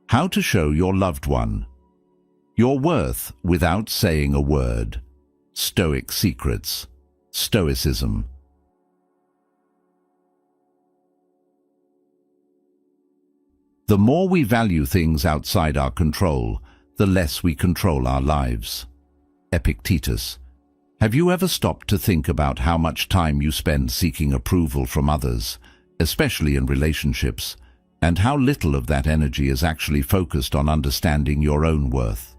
How to show your loved one your worth without saying a word. Stoic secrets. Stoicism. The more we value things outside our control, the less we control our lives. Epictetus. Have you ever stopped to think about how much time you spend seeking approval from others, especially in relationships, and how little of that energy is actually focused on understanding your own worth?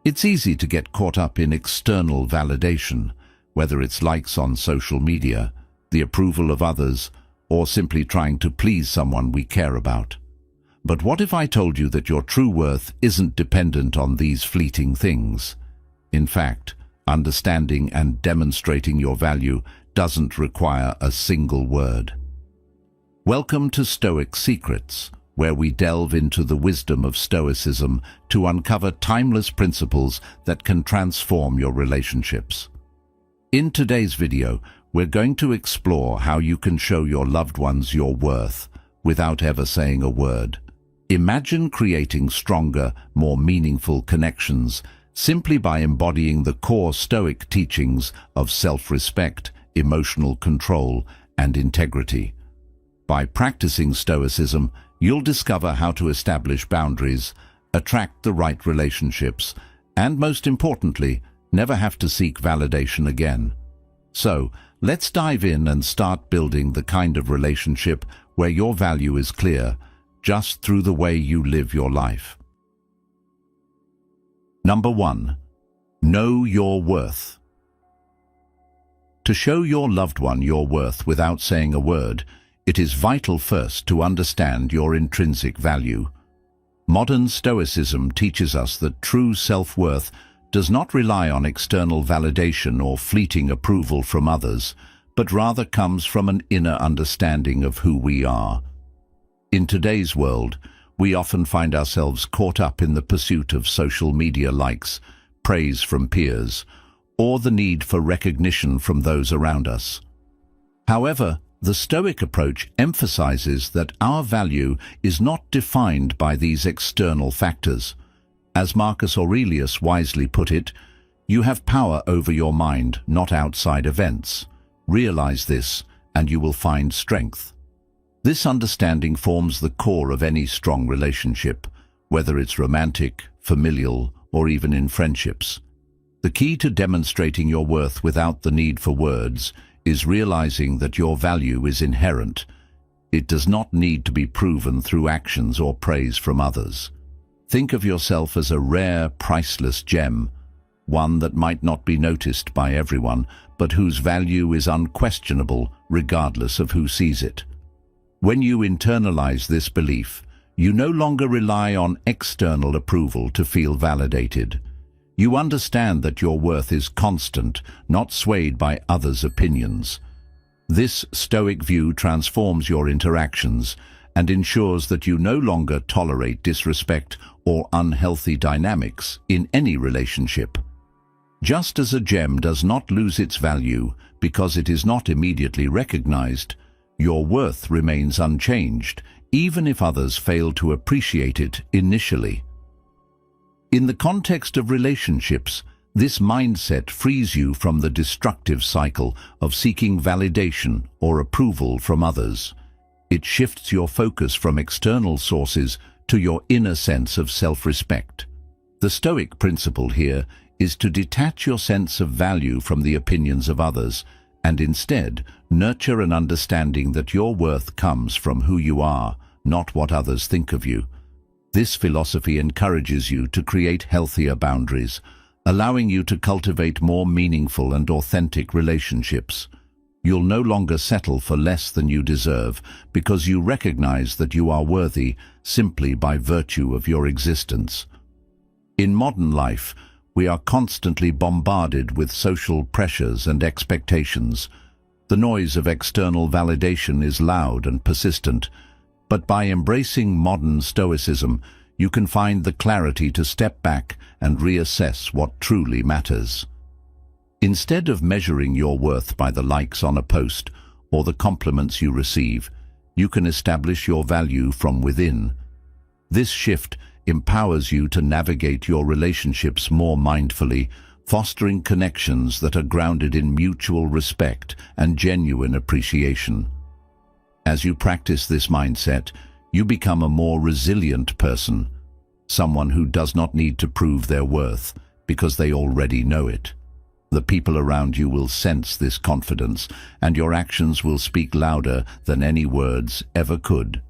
It's easy to get caught up in external validation, whether it's likes on social media, the approval of others, or simply trying to please someone we care about. But what if I told you that your true worth isn't dependent on these fleeting things? In fact, understanding and demonstrating your value doesn't require a single word. Welcome to Stoic Secrets, where we delve into the wisdom of Stoicism to uncover timeless principles that can transform your relationships. In today's video, we're going to explore how you can show your loved ones your worth without ever saying a word. Imagine creating stronger, more meaningful connections simply by embodying the core Stoic teachings of self-respect, emotional control, and integrity. By practicing Stoicism, you'll discover how to establish boundaries, attract the right relationships, and most importantly, never have to seek validation again. So, let's dive in and start building the kind of relationship where your value is clear, just through the way you live your life. Number 1. Know your worth. To show your loved one your worth without saying a word, it is vital first to understand your intrinsic value. Modern Stoicism teaches us that true self-worth does not rely on external validation or fleeting approval from others, but rather comes from an inner understanding of who we are. In today's world, we often find ourselves caught up in the pursuit of social media likes, praise from peers, or the need for recognition from those around us. However, the Stoic approach emphasizes that our value is not defined by these external factors. As Marcus Aurelius wisely put it, you have power over your mind, not outside events. Realize this, and you will find strength. This understanding forms the core of any strong relationship, whether it's romantic, familial, or even in friendships. The key to demonstrating your worth without the need for words is realizing that your value is inherent. It does not need to be proven through actions or praise from others. Think of yourself as a rare, priceless gem, one that might not be noticed by everyone, but whose value is unquestionable regardless of who sees it. When you internalize this belief, you no longer rely on external approval to feel validated. You understand that your worth is constant, not swayed by others' opinions. This Stoic view transforms your interactions and ensures that you no longer tolerate disrespect or unhealthy dynamics in any relationship. Just as a gem does not lose its value because it is not immediately recognized, your worth remains unchanged, even if others fail to appreciate it initially. In the context of relationships, this mindset frees you from the destructive cycle of seeking validation or approval from others. It shifts your focus from external sources to your inner sense of self-respect. The Stoic principle here is to detach your sense of value from the opinions of others and instead nurture an understanding that your worth comes from who you are, not what others think of you. This philosophy encourages you to create healthier boundaries, allowing you to cultivate more meaningful and authentic relationships. You'll no longer settle for less than you deserve because you recognize that you are worthy simply by virtue of your existence. In modern life, we are constantly bombarded with social pressures and expectations. The noise of external validation is loud and persistent, but by embracing modern Stoicism, you can find the clarity to step back and reassess what truly matters. Instead of measuring your worth by the likes on a post or the compliments you receive, you can establish your value from within. This shift empowers you to navigate your relationships more mindfully, fostering connections that are grounded in mutual respect and genuine appreciation. As you practice this mindset, you become a more resilient person, someone who does not need to prove their worth because they already know it. The people around you will sense this confidence, and your actions will speak louder than any words ever could.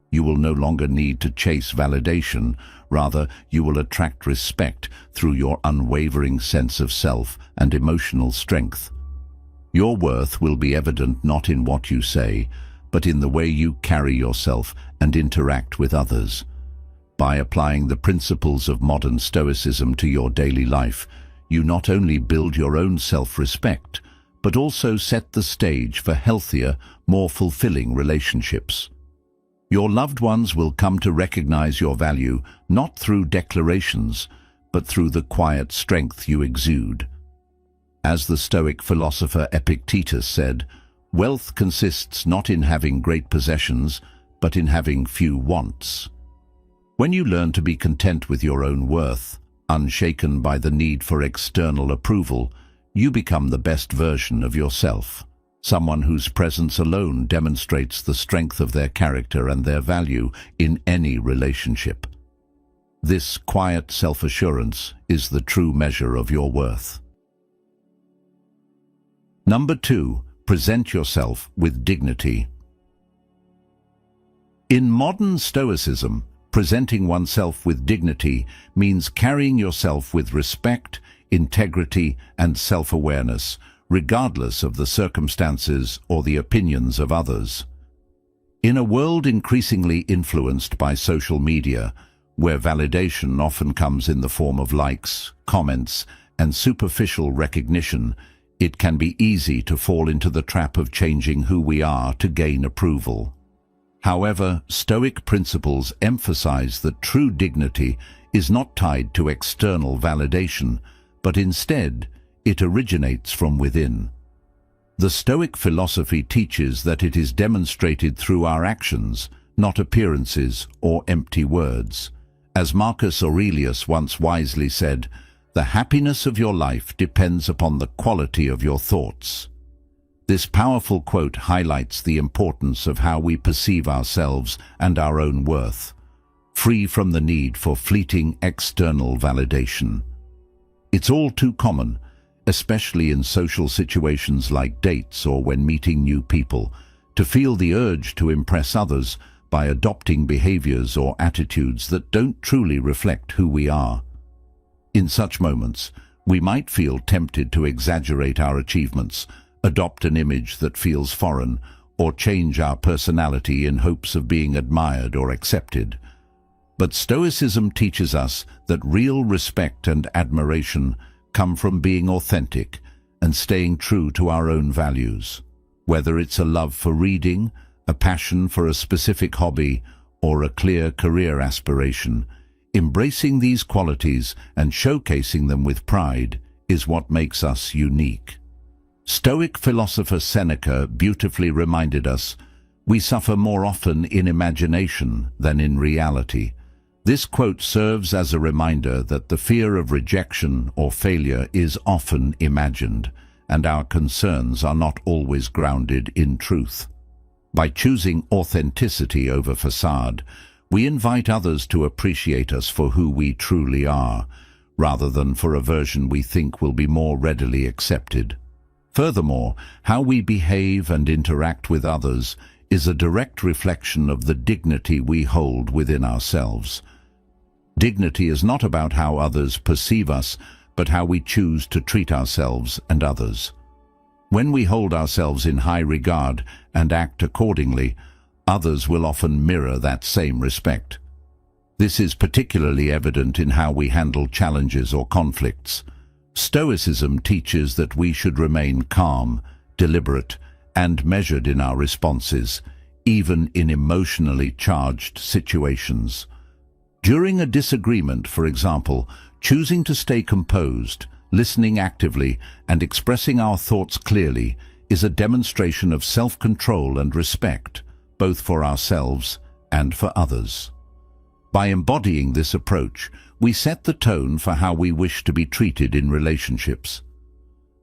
You will no longer need to chase validation. Rather, you will attract respect through your unwavering sense of self and emotional strength. Your worth will be evident not in what you say, but in the way you carry yourself and interact with others. By applying the principles of modern Stoicism to your daily life, you not only build your own self-respect, but also set the stage for healthier, more fulfilling relationships. Your loved ones will come to recognize your value not through declarations, but through the quiet strength you exude. As the Stoic philosopher Epictetus said, "Wealth consists not in having great possessions, but in having few wants." When you learn to be content with your own worth, unshaken by the need for external approval, you become the best version of yourself. Someone whose presence alone demonstrates the strength of their character and their value in any relationship. This quiet self-assurance is the true measure of your worth. Number 2, present yourself with dignity. In modern Stoicism, presenting oneself with dignity means carrying yourself with respect, integrity, and self-awareness, regardless of the circumstances or the opinions of others. In a world increasingly influenced by social media, where validation often comes in the form of likes, comments, and superficial recognition, it can be easy to fall into the trap of changing who we are to gain approval. However, Stoic principles emphasize that true dignity is not tied to external validation, but instead, it originates from within. The Stoic philosophy teaches that it is demonstrated through our actions, not appearances or empty words. As Marcus Aurelius once wisely said, "The happiness of your life depends upon the quality of your thoughts." This powerful quote highlights the importance of how we perceive ourselves and our own worth, free from the need for fleeting external validation. It's all too common, especially in social situations like dates or when meeting new people, to feel the urge to impress others by adopting behaviors or attitudes that don't truly reflect who we are. In such moments, we might feel tempted to exaggerate our achievements, adopt an image that feels foreign, or change our personality in hopes of being admired or accepted. But Stoicism teaches us that real respect and admiration come from being authentic and staying true to our own values. Whether it's a love for reading, a passion for a specific hobby, or a clear career aspiration, embracing these qualities and showcasing them with pride is what makes us unique. Stoic philosopher Seneca beautifully reminded us, "We suffer more often in imagination than in reality." This quote serves as a reminder that the fear of rejection or failure is often imagined, and our concerns are not always grounded in truth. By choosing authenticity over facade, we invite others to appreciate us for who we truly are, rather than for a version we think will be more readily accepted. Furthermore, how we behave and interact with others is a direct reflection of the dignity we hold within ourselves. Dignity is not about how others perceive us, but how we choose to treat ourselves and others. When we hold ourselves in high regard and act accordingly, others will often mirror that same respect. This is particularly evident in how we handle challenges or conflicts. Stoicism teaches that we should remain calm, deliberate, and measured in our responses, even in emotionally charged situations. During a disagreement, for example, choosing to stay composed, listening actively, and expressing our thoughts clearly is a demonstration of self-control and respect, both for ourselves and for others. By embodying this approach, we set the tone for how we wish to be treated in relationships.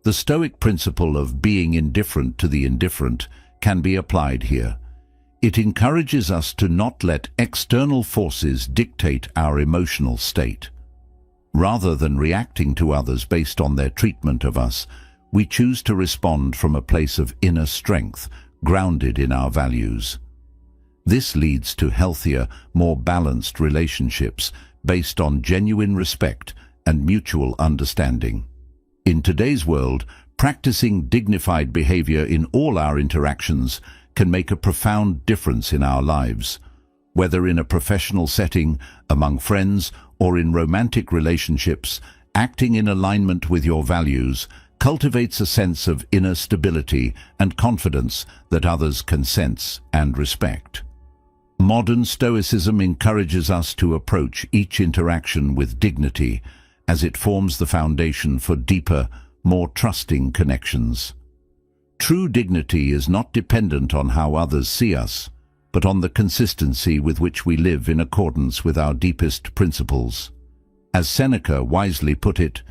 The Stoic principle of being indifferent to the indifferent can be applied here. It encourages us to not let external forces dictate our emotional state. Rather than reacting to others based on their treatment of us, we choose to respond from a place of inner strength, grounded in our values. This leads to healthier, more balanced relationships based on genuine respect and mutual understanding. In today's world, practicing dignified behavior in all our interactions can make a profound difference in our lives. Whether in a professional setting, among friends, or in romantic relationships, acting in alignment with your values cultivates a sense of inner stability and confidence that others can sense and respect. Modern Stoicism encourages us to approach each interaction with dignity, as it forms the foundation for deeper, more trusting connections. True dignity is not dependent on how others see us, but on the consistency with which we live in accordance with our deepest principles. As Seneca wisely put it,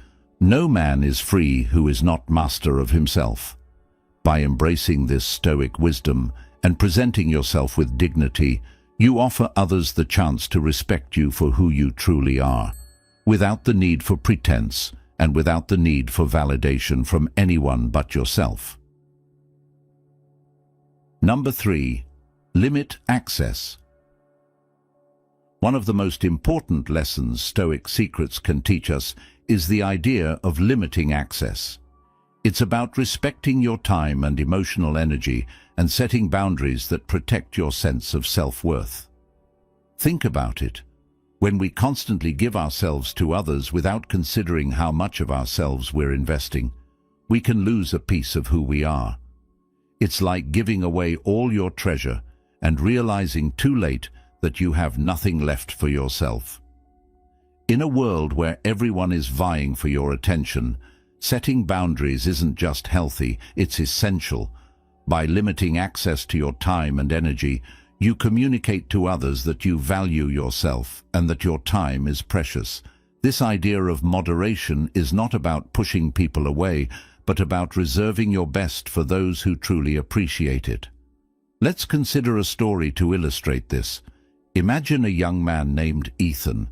no man is free who is not master of himself. By embracing this Stoic wisdom and presenting yourself with dignity, you offer others the chance to respect you for who you truly are, without the need for pretense and without the need for validation from anyone but yourself. Number 3. Limit access. One of the most important lessons Stoic secrets can teach us is the idea of limiting access. It's about respecting your time and emotional energy and setting boundaries that protect your sense of self-worth. Think about it. When we constantly give ourselves to others without considering how much of ourselves we're investing, we can lose a piece of who we are. It's like giving away all your treasure and realizing too late that you have nothing left for yourself. In a world where everyone is vying for your attention, setting boundaries isn't just healthy, it's essential. By limiting access to your time and energy, you communicate to others that you value yourself and that your time is precious. This idea of moderation is not about pushing people away, but about reserving your best for those who truly appreciate it. Let's consider a story to illustrate this. Imagine a young man named Ethan.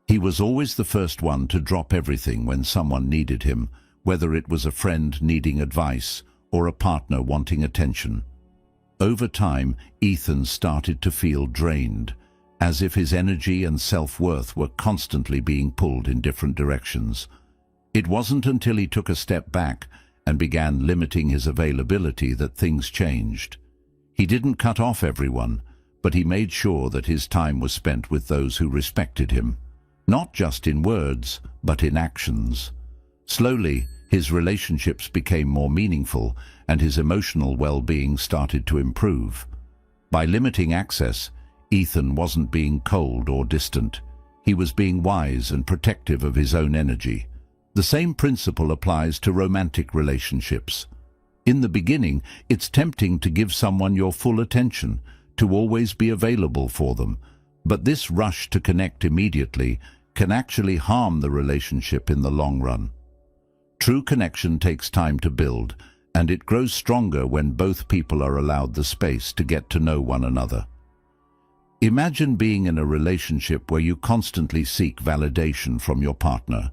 He was always the first one to drop everything when someone needed him, whether it was a friend needing advice or a partner wanting attention. Over time, Ethan started to feel drained, as if his energy and self-worth were constantly being pulled in different directions. It wasn't until he took a step back and began limiting his availability that things changed. He didn't cut off everyone, but he made sure that his time was spent with those who respected him, not just in words, but in actions. Slowly, his relationships became more meaningful and his emotional well-being started to improve. By limiting access, Ethan wasn't being cold or distant. He was being wise and protective of his own energy. The same principle applies to romantic relationships. In the beginning, it's tempting to give someone your full attention, to always be available for them, but this rush to connect immediately can actually harm the relationship in the long run. True connection takes time to build, and it grows stronger when both people are allowed the space to get to know one another. Imagine being in a relationship where you constantly seek validation from your partner.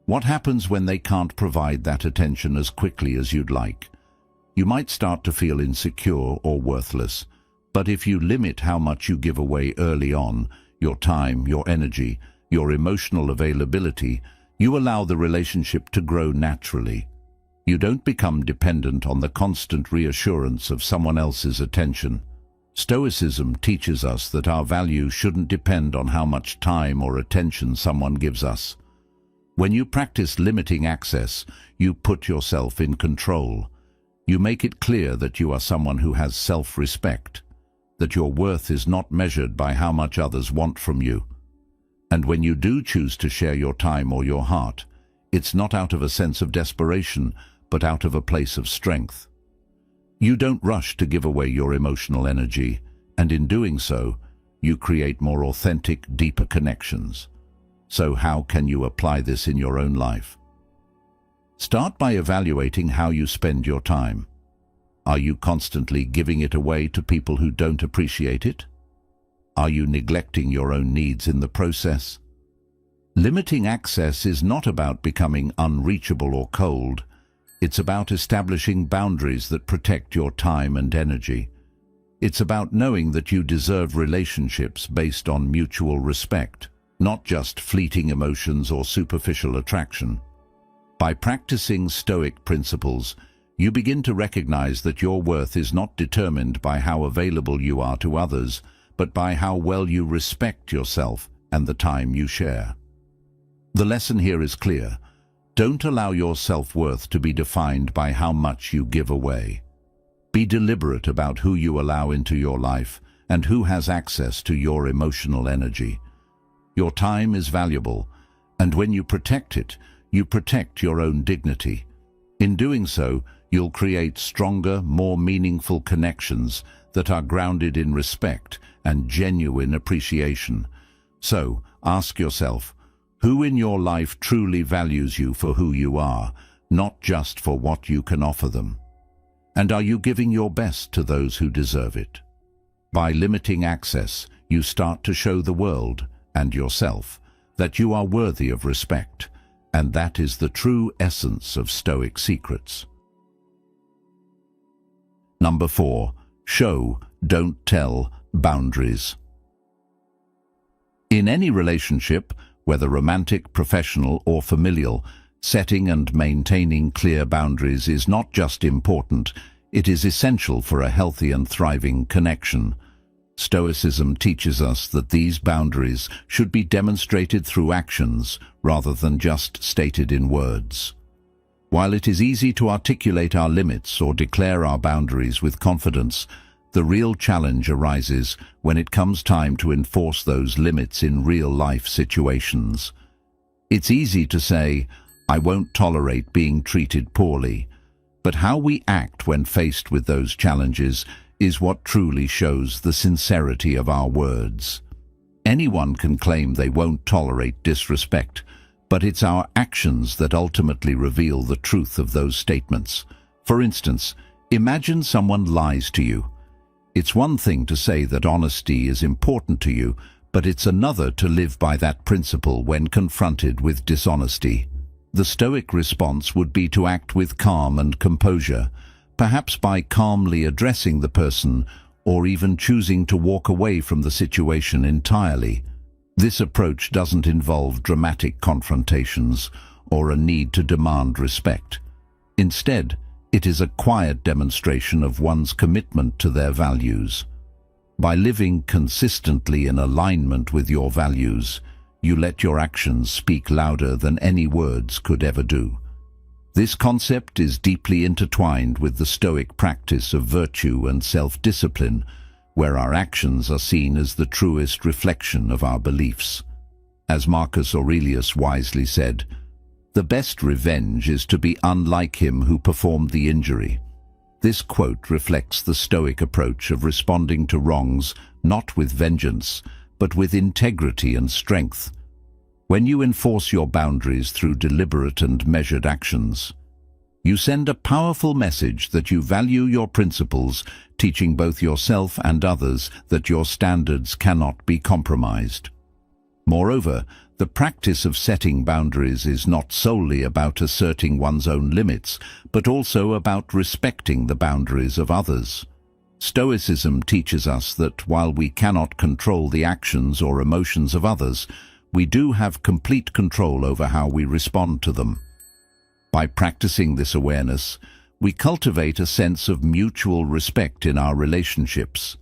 What happens when they can't provide that attention as quickly as you'd like? You might start to feel insecure or worthless, but if you limit how much you give away early on, your time, your energy, your emotional availability, you allow the relationship to grow naturally. You don't become dependent on the constant reassurance of someone else's attention. Stoicism teaches us that our value shouldn't depend on how much time or attention someone gives us. When you practice limiting access, you put yourself in control. You make it clear that you are someone who has self-respect, that your worth is not measured by how much others want from you. And when you do choose to share your time or your heart, it's not out of a sense of desperation, but out of a place of strength. You don't rush to give away your emotional energy, and in doing so, you create more authentic, deeper connections. So how can you apply this in your own life? Start by evaluating how you spend your time. Are you constantly giving it away to people who don't appreciate it? Are you neglecting your own needs in the process? Limiting access is not about becoming unreachable or cold. It's about establishing boundaries that protect your time and energy. It's about knowing that you deserve relationships based on mutual respect, not just fleeting emotions or superficial attraction. By practicing Stoic principles, you begin to recognize that your worth is not determined by how available you are to others, but by how well you respect yourself and the time you share. The lesson here is clear. Don't allow your self-worth to be defined by how much you give away. Be deliberate about who you allow into your life and who has access to your emotional energy. Your time is valuable, and when you protect it, you protect your own dignity. In doing so, you'll create stronger, more meaningful connections that are grounded in respect and genuine appreciation. So, ask yourself, who in your life truly values you for who you are, not just for what you can offer them? And are you giving your best to those who deserve it? By limiting access, you start to show the world, and yourself, that you are worthy of respect, and that is the true essence of Stoic secrets. Number 4. Show, don't tell, boundaries. In any relationship, whether romantic, professional, or familial, setting and maintaining clear boundaries is not just important, it is essential for a healthy and thriving connection. Stoicism teaches us that these boundaries should be demonstrated through actions rather than just stated in words. While it is easy to articulate our limits or declare our boundaries with confidence, the real challenge arises when it comes time to enforce those limits in real-life situations. It's easy to say, "I won't tolerate being treated poorly," but how we act when faced with those challenges is what truly shows the sincerity of our words. Anyone can claim they won't tolerate disrespect, but it's our actions that ultimately reveal the truth of those statements. For instance, imagine someone lies to you. It's one thing to say that honesty is important to you, but it's another to live by that principle when confronted with dishonesty. The Stoic response would be to act with calm and composure, perhaps by calmly addressing the person or even choosing to walk away from the situation entirely. This approach doesn't involve dramatic confrontations or a need to demand respect. Instead, it is a quiet demonstration of one's commitment to their values. By living consistently in alignment with your values, you let your actions speak louder than any words could ever do. This concept is deeply intertwined with the Stoic practice of virtue and self-discipline, where our actions are seen as the truest reflection of our beliefs. As Marcus Aurelius wisely said, "The best revenge is to be unlike him who performed the injury." This quote reflects the Stoic approach of responding to wrongs not with vengeance, but with integrity and strength. When you enforce your boundaries through deliberate and measured actions, you send a powerful message that you value your principles, teaching both yourself and others that your standards cannot be compromised. Moreover, the practice of setting boundaries is not solely about asserting one's own limits, but also about respecting the boundaries of others. Stoicism teaches us that while we cannot control the actions or emotions of others, we do have complete control over how we respond to them. By practicing this awareness, we cultivate a sense of mutual respect in our relationships.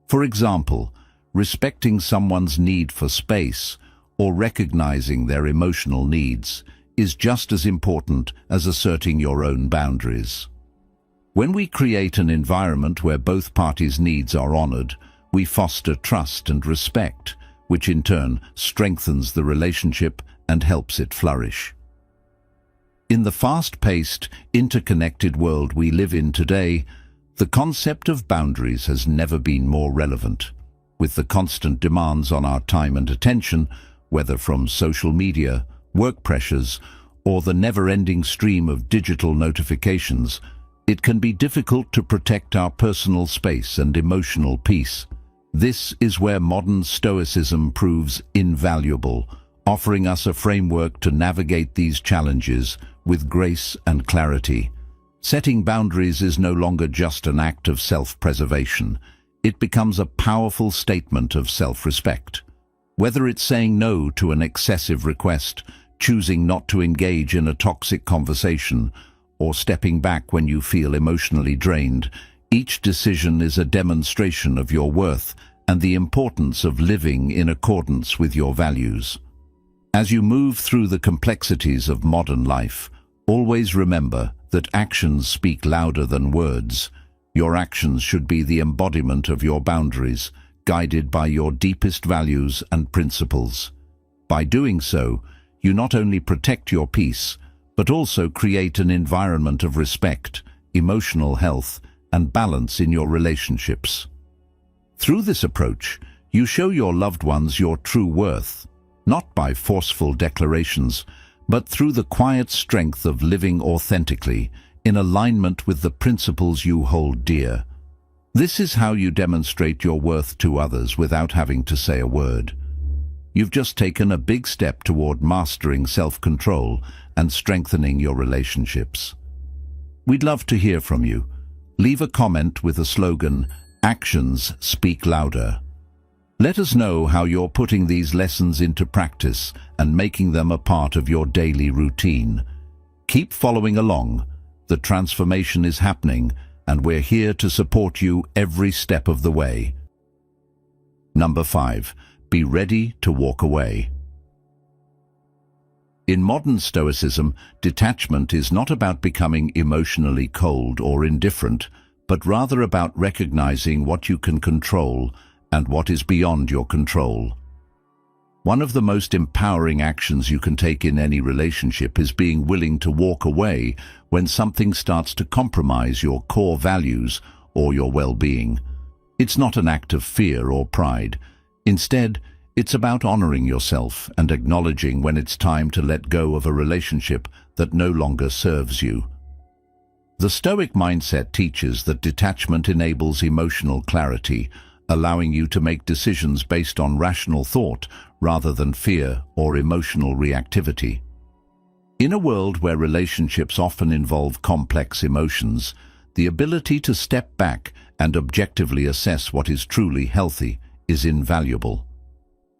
For example, respecting someone's need for space or recognizing their emotional needs is just as important as asserting your own boundaries. When we create an environment where both parties' needs are honored, we foster trust and respect, which in turn strengthens the relationship and helps it flourish. In the fast-paced, interconnected world we live in today, the concept of boundaries has never been more relevant. with the constant demands on our time and attention, whether from social media, work pressures, or the never-ending stream of digital notifications, it can be difficult to protect our personal space and emotional peace. This is where modern Stoicism proves invaluable, offering us a framework to navigate these challenges with grace and clarity. Setting boundaries is no longer just an act of self-preservation. It becomes a powerful statement of self-respect. Whether it's saying no to an excessive request, choosing not to engage in a toxic conversation, or stepping back when you feel emotionally drained, each decision is a demonstration of your worth and the importance of living in accordance with your values. As you move through the complexities of modern life, always remember that actions speak louder than words. Your actions should be the embodiment of your boundaries, guided by your deepest values and principles. By doing so, you not only protect your peace, but also create an environment of respect, emotional health, and balance in your relationships. Through this approach, you show your loved ones your true worth, not by forceful declarations, but through the quiet strength of living authentically, in alignment with the principles you hold dear. This is how you demonstrate your worth to others without having to say a word. You've just taken a big step toward mastering self-control and strengthening your relationships. We'd love to hear from you. Leave a comment with the slogan, "Actions speak louder." Let us know how you're putting these lessons into practice and making them a part of your daily routine. Keep following along. The transformation is happening, and we're here to support you every step of the way. Number 5. Be ready to walk away. In modern Stoicism, detachment is not about becoming emotionally cold or indifferent, but rather about recognizing what you can control and what is beyond your control. One of the most empowering actions you can take in any relationship is being willing to walk away when something starts to compromise your core values or your well-being. It's not an act of fear or pride. Instead, it's about honoring yourself and acknowledging when it's time to let go of a relationship that no longer serves you. The Stoic mindset teaches that detachment enables emotional clarity, allowing you to make decisions based on rational thought rather than fear or emotional reactivity. In a world where relationships often involve complex emotions, the ability to step back and objectively assess what is truly healthy is invaluable.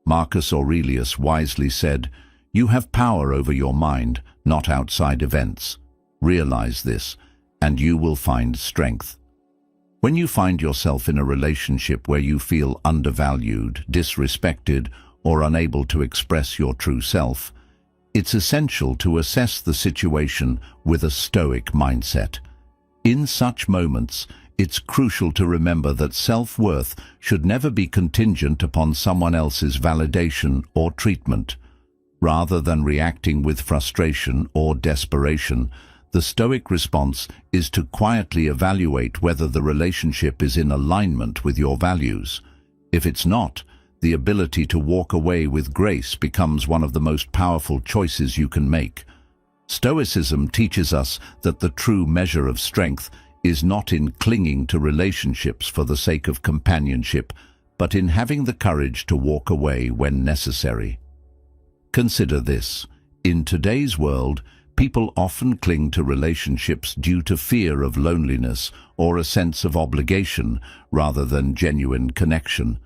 Marcus Aurelius wisely said, "You have power over your mind, not outside events. Realize this, and you will find strength." When you find yourself in a relationship where you feel undervalued, disrespected, or unable to express your true self, it's essential to assess the situation with a Stoic mindset. In such moments, it's crucial to remember that self-worth should never be contingent upon someone else's validation or treatment. Rather than reacting with frustration or desperation, the Stoic response is to quietly evaluate whether the relationship is in alignment with your values. If it's not, the ability to walk away with grace becomes one of the most powerful choices you can make. Stoicism teaches us that the true measure of strength is not in clinging to relationships for the sake of companionship, but in having the courage to walk away when necessary. Consider this. In today's world, people often cling to relationships due to fear of loneliness or a sense of obligation rather than genuine connection.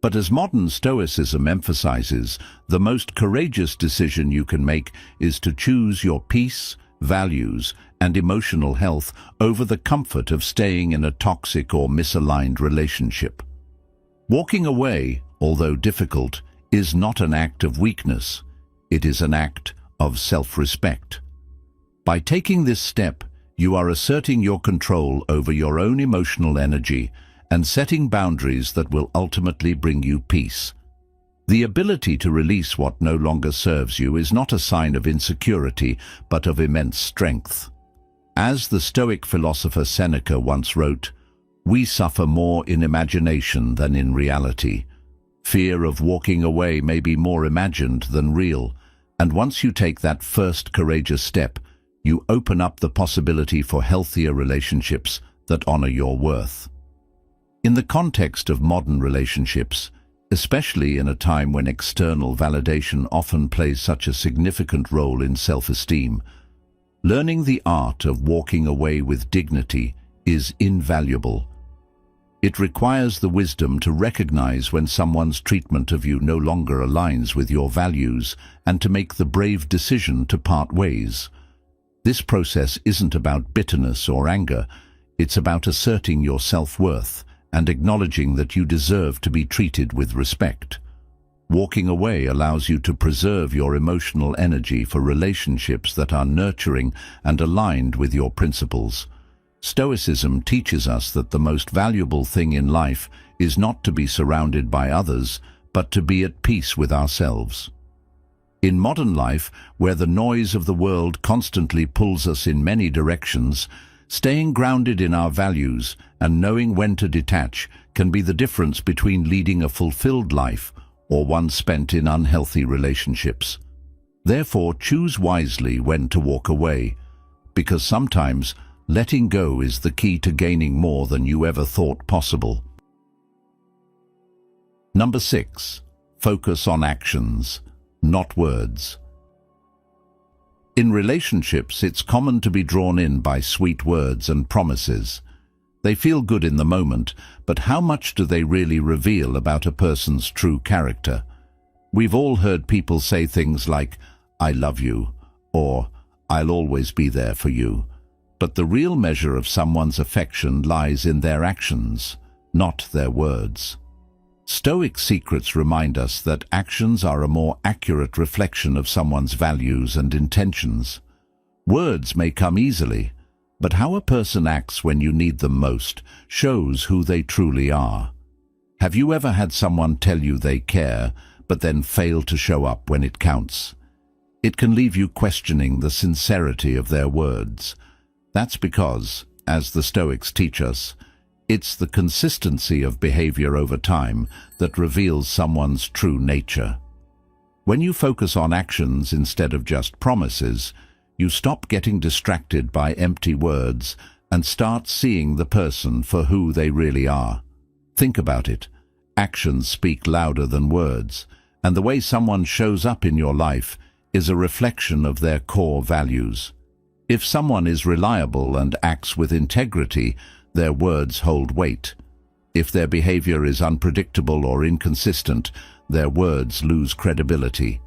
But as modern Stoicism emphasizes, the most courageous decision you can make is to choose your peace, values, and emotional health over the comfort of staying in a toxic or misaligned relationship. Walking away, although difficult, is not an act of weakness. It is an act of self-respect. By taking this step, you are asserting your control over your own emotional energy and setting boundaries that will ultimately bring you peace. The ability to release what no longer serves you is not a sign of insecurity, but of immense strength. As the Stoic philosopher Seneca once wrote, We suffer more in imagination than in reality. Fear of walking away may be more imagined than real, and once you take that first courageous step, you open up the possibility for healthier relationships that honor your worth. In the context of modern relationships, especially in a time when external validation often plays such a significant role in self-esteem, learning the art of walking away with dignity is invaluable. It requires the wisdom to recognize when someone's treatment of you no longer aligns with your values and to make the brave decision to part ways. This process isn't about bitterness or anger, it's about asserting your self-worth and acknowledging that you deserve to be treated with respect. Walking away allows you to preserve your emotional energy for relationships that are nurturing and aligned with your principles. Stoicism teaches us that the most valuable thing in life is not to be surrounded by others, but to be at peace with ourselves. In modern life, where the noise of the world constantly pulls us in many directions, staying grounded in our values and knowing when to detach can be the difference between leading a fulfilled life or one spent in unhealthy relationships. Therefore, choose wisely when to walk away, because sometimes letting go is the key to gaining more than you ever thought possible. Number 6. Focus on actions, not words. In relationships, it's common to be drawn in by sweet words and promises. They feel good in the moment, but how much do they really reveal about a person's true character? We've all heard people say things like, "I love you," or "I'll always be there for you." But the real measure of someone's affection lies in their actions, not their words. Stoic secrets remind us that actions are a more accurate reflection of someone's values and intentions. Words may come easily, but how a person acts when you need them most shows who they truly are. Have you ever had someone tell you they care, but then fail to show up when it counts? It can leave you questioning the sincerity of their words. That's because, as the Stoics teach us, it's the consistency of behavior over time that reveals someone's true nature. When you focus on actions instead of just promises, you stop getting distracted by empty words and start seeing the person for who they really are. Think about it. Actions speak louder than words, and the way someone shows up in your life is a reflection of their core values. If someone is reliable and acts with integrity, their words hold weight. If their behavior is unpredictable or inconsistent, their words lose credibility.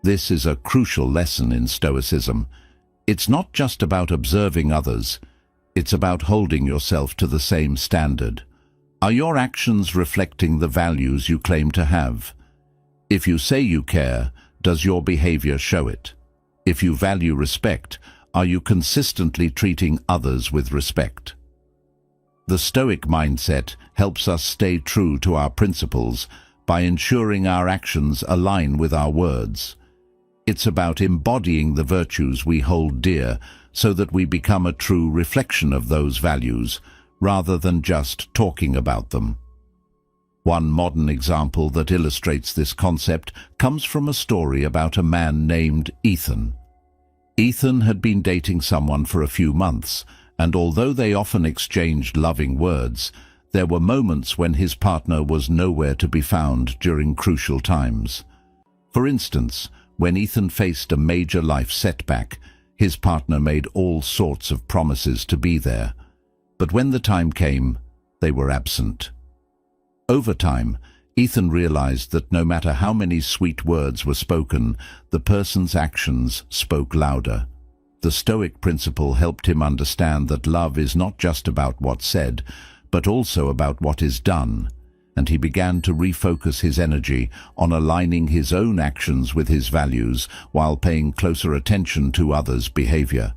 This is a crucial lesson in Stoicism. It's not just about observing others, it's about holding yourself to the same standard. Are your actions reflecting the values you claim to have? If you say you care, does your behavior show it? If you value respect, are you consistently treating others with respect? The Stoic mindset helps us stay true to our principles by ensuring our actions align with our words. It's about embodying the virtues we hold dear so that we become a true reflection of those values, rather than just talking about them. One modern example that illustrates this concept comes from a story about a man named Ethan. Ethan had been dating someone for a few months, and although they often exchanged loving words, there were moments when his partner was nowhere to be found during crucial times. For instance, when Ethan faced a major life setback, his partner made all sorts of promises to be there. But when the time came, they were absent. Over time, Ethan realized that no matter how many sweet words were spoken, the person's actions spoke louder. The Stoic principle helped him understand that love is not just about what's said, but also about what is done, and he began to refocus his energy on aligning his own actions with his values while paying closer attention to others' behavior.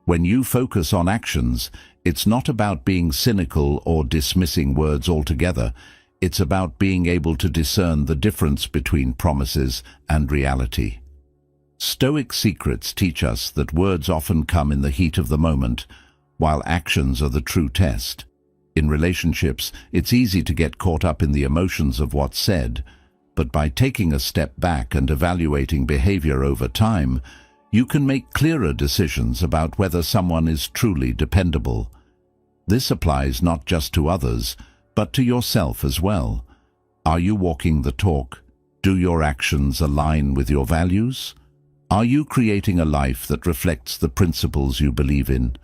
When you focus on actions, it's not about being cynical or dismissing words altogether. It's about being able to discern the difference between promises and reality. Stoic secrets teach us that words often come in the heat of the moment, while actions are the true test. In relationships, it's easy to get caught up in the emotions of what's said, but by taking a step back and evaluating behavior over time, you can make clearer decisions about whether someone is truly dependable. This applies not just to others, but to yourself as well. Are you walking the talk? Do your actions align with your values? Are you creating a life that reflects the principles you believe in?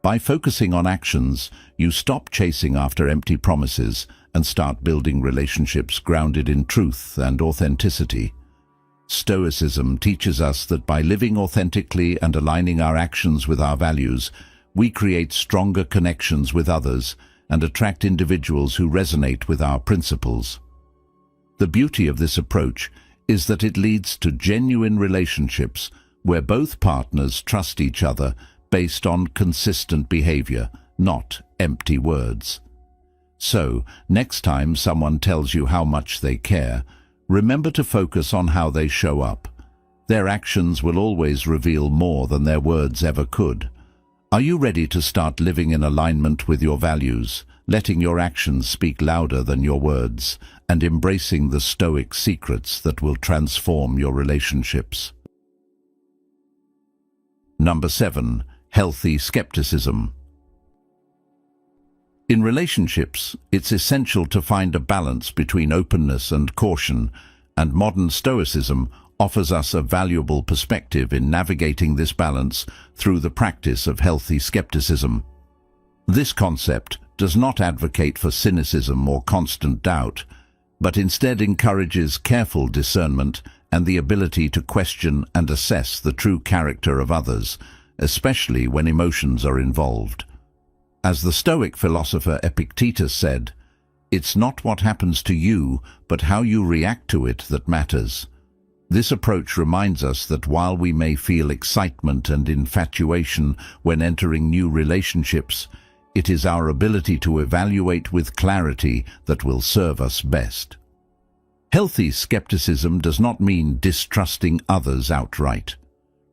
By focusing on actions, you stop chasing after empty promises and start building relationships grounded in truth and authenticity. Stoicism teaches us that by living authentically and aligning our actions with our values, we create stronger connections with others and attract individuals who resonate with our principles. The beauty of this approach is that it leads to genuine relationships where both partners trust each other based on consistent behavior, not empty words. So, next time someone tells you how much they care, remember to focus on how they show up. Their actions will always reveal more than their words ever could. Are you ready to start living in alignment with your values, letting your actions speak louder than your words, and embracing the Stoic secrets that will transform your relationships? Number 7. Healthy skepticism. In relationships, it's essential to find a balance between openness and caution, and modern Stoicism offers us a valuable perspective in navigating this balance through the practice of healthy skepticism. This concept does not advocate for cynicism or constant doubt, but instead encourages careful discernment and the ability to question and assess the true character of others, especially when emotions are involved. As the Stoic philosopher Epictetus said, "It's not what happens to you, but how you react to it that matters." This approach reminds us that while we may feel excitement and infatuation when entering new relationships, it is our ability to evaluate with clarity that will serve us best. Healthy skepticism does not mean distrusting others outright.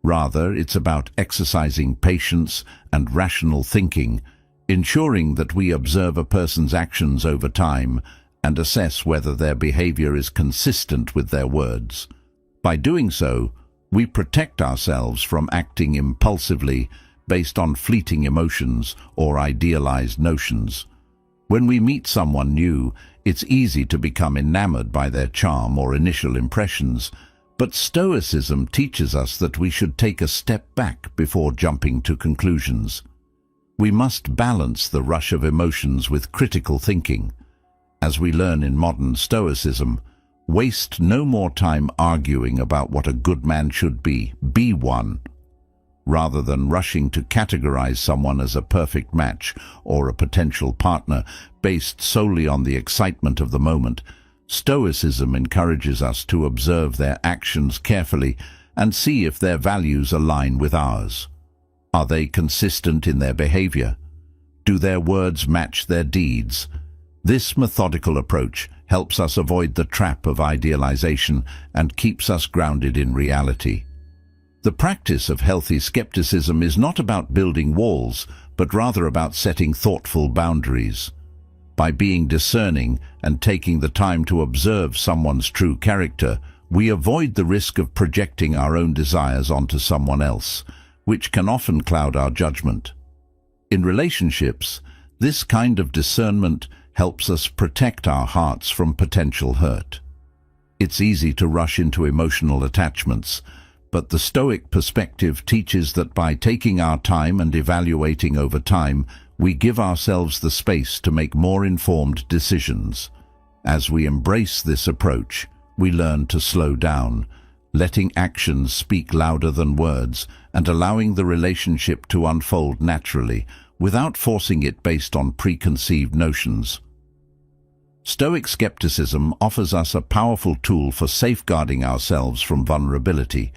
Rather, it's about exercising patience and rational thinking, ensuring that we observe a person's actions over time and assess whether their behavior is consistent with their words. By doing so, we protect ourselves from acting impulsively based on fleeting emotions or idealized notions. When we meet someone new, it's easy to become enamored by their charm or initial impressions, but Stoicism teaches us that we should take a step back before jumping to conclusions. We must balance the rush of emotions with critical thinking. As we learn in modern Stoicism, waste no more time arguing about what a good man should be one. Rather than rushing to categorize someone as a perfect match or a potential partner based solely on the excitement of the moment, Stoicism encourages us to observe their actions carefully and see if their values align with ours. Are they consistent in their behavior? Do their words match their deeds? This methodical approach helps us avoid the trap of idealization and keeps us grounded in reality. The practice of healthy skepticism is not about building walls, but rather about setting thoughtful boundaries. By being discerning and taking the time to observe someone's true character, we avoid the risk of projecting our own desires onto someone else, which can often cloud our judgment. In relationships, this kind of discernment helps us protect our hearts from potential hurt. It's easy to rush into emotional attachments, but the Stoic perspective teaches that by taking our time and evaluating over time, we give ourselves the space to make more informed decisions. As we embrace this approach, we learn to slow down, letting actions speak louder than words and allowing the relationship to unfold naturally, without forcing it based on preconceived notions. Stoic skepticism offers us a powerful tool for safeguarding ourselves from vulnerability.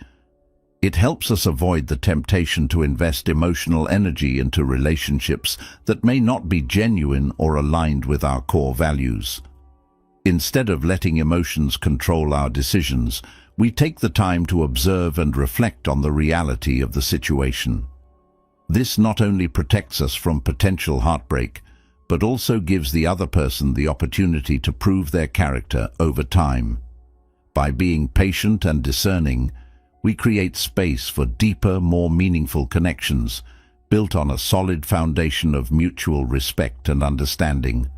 It helps us avoid the temptation to invest emotional energy into relationships that may not be genuine or aligned with our core values. Instead of letting emotions control our decisions, we take the time to observe and reflect on the reality of the situation. This not only protects us from potential heartbreak, but also gives the other person the opportunity to prove their character over time. By being patient and discerning, we create space for deeper, more meaningful connections, built on a solid foundation of mutual respect and understanding.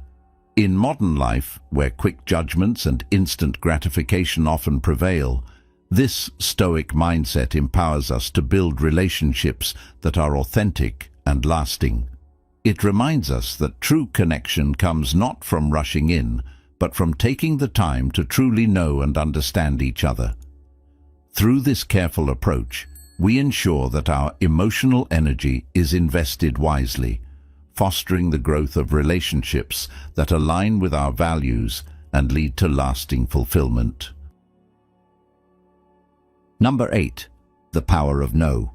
In modern life, where quick judgments and instant gratification often prevail, this Stoic mindset empowers us to build relationships that are authentic and lasting. It reminds us that true connection comes not from rushing in, but from taking the time to truly know and understand each other. Through this careful approach, we ensure that our emotional energy is invested wisely, fostering the growth of relationships that align with our values and lead to lasting fulfillment. Number 8. The power of no.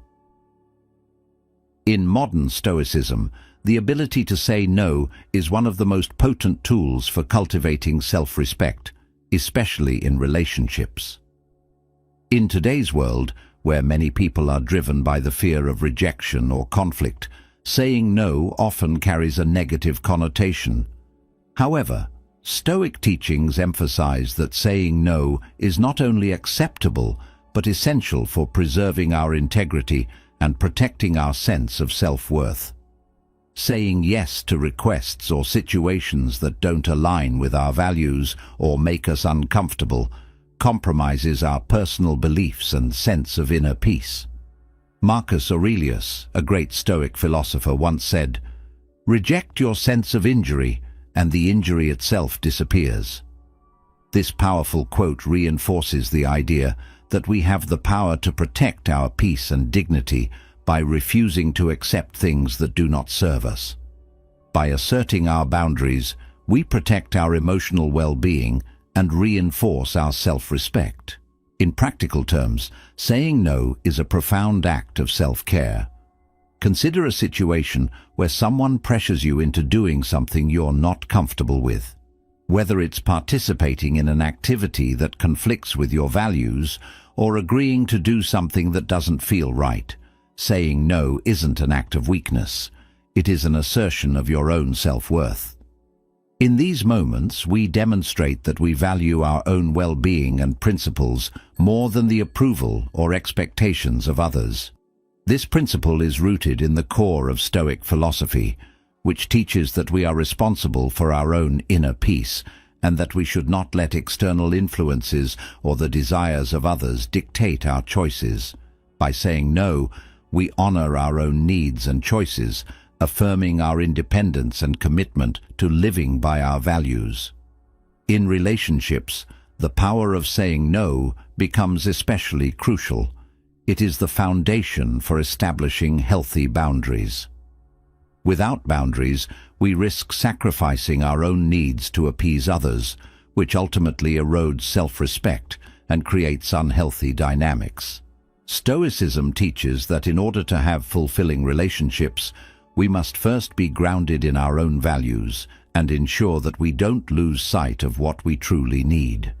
In modern Stoicism, the ability to say no is one of the most potent tools for cultivating self-respect, especially in relationships. In today's world, where many people are driven by the fear of rejection or conflict, saying no often carries a negative connotation. However, Stoic teachings emphasize that saying no is not only acceptable, but essential for preserving our integrity and protecting our sense of self-worth. Saying yes to requests or situations that don't align with our values or make us uncomfortable compromises our personal beliefs and sense of inner peace. Marcus Aurelius, a great Stoic philosopher, once said, "Reject your sense of injury, and the injury itself disappears." This powerful quote reinforces the idea that we have the power to protect our peace and dignity by refusing to accept things that do not serve us. By asserting our boundaries, we protect our emotional well-being and reinforce our self-respect. In practical terms, saying no is a profound act of self-care. Consider a situation where someone pressures you into doing something you're not comfortable with. Whether it's participating in an activity that conflicts with your values or agreeing to do something that doesn't feel right, saying no isn't an act of weakness. It is an assertion of your own self-worth. In these moments, we demonstrate that we value our own well-being and principles more than the approval or expectations of others. This principle is rooted in the core of Stoic philosophy, which teaches that we are responsible for our own inner peace and that we should not let external influences or the desires of others dictate our choices. By saying no, we honor our own needs and choices, affirming our independence and commitment to living by our values. In relationships, the power of saying no becomes especially crucial. It is the foundation for establishing healthy boundaries. Without boundaries, we risk sacrificing our own needs to appease others, which ultimately erodes self-respect and creates unhealthy dynamics. Stoicism teaches that in order to have fulfilling relationships, we must first be grounded in our own values and ensure that we don't lose sight of what we truly need.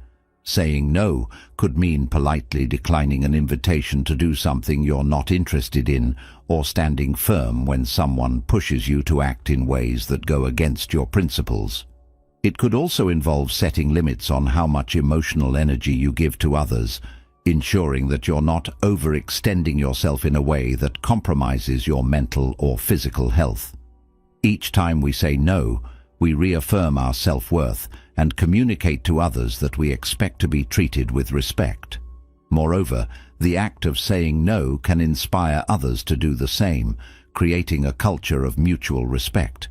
Saying no could mean politely declining an invitation to do something you're not interested in, or standing firm when someone pushes you to act in ways that go against your principles. It could also involve setting limits on how much emotional energy you give to others, ensuring that you're not overextending yourself in a way that compromises your mental or physical health. Each time we say no, we reaffirm our self-worth and communicate to others that we expect to be treated with respect. Moreover, the act of saying no can inspire others to do the same, creating a culture of mutual respect.